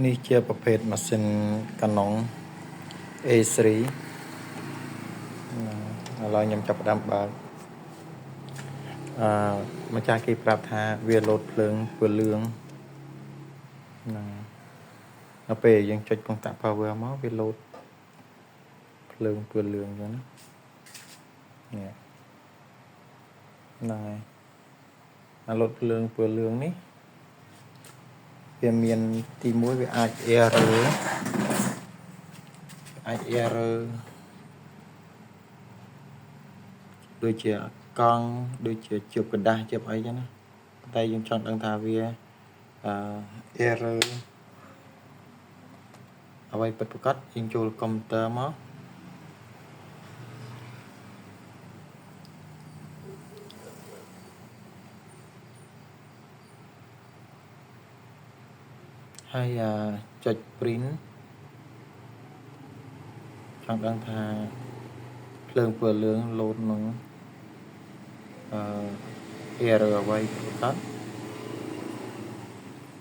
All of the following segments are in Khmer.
នេះជាប្រភេទម៉ាស៊ីនកាណុង A3 ឥឡូវខ្ញុំចាប់ផ្ដើមបើកម្ចាស់គេប្រាប់ថាវាលោតភ្លើងពន្លឿងហ្នឹងដល់ពេលយើងចុចកុងតាក់ power មកវាលោតភ្លើងពន្លឿងអញ្ចឹងណានេះហ្នឹងហើយលោតភ្លើងពន្លឿងនេះវាមានទី1វាអាច error ដូចជាកង់ដូចជាជើបกระดาษជើបអីចឹងណាតែយើងចង់ដឹងថាវា error អ្វីពិតប្រាកដយើងចូលកុំព្យូទ័រមកហើយចុច print ចង់ដឹងថាភ្លើងពន្លឿងលោតនឹងerror អ្វីប្រកប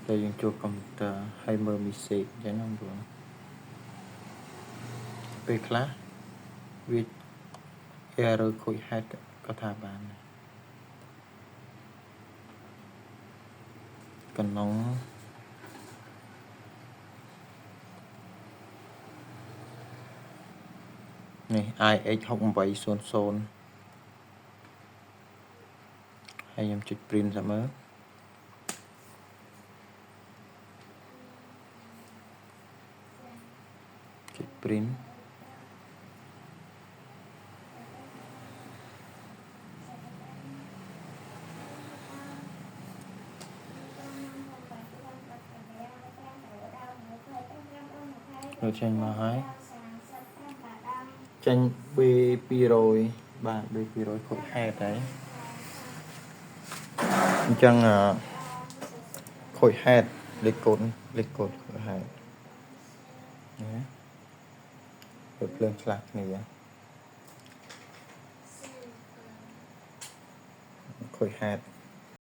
តែយើងចូលកុំព្យូទ័រហើយមើល message អញ្ចឹងណាបងពេលខ្លះវា error ខូចហេតុក៏ថាបានដែរកណ្ណុងនេះ IX6800 ហើយខ្ញុំចុច print សាមើលចុច print លើចេញមកហើយចេញ B200 បាទ B200 ខូចហេតុហើយអញ្ចឹងខូចហេតុលេខកូដខូចហេតុណាលើភ្លើងឆ្លាស់គ្នាខូចហេតុ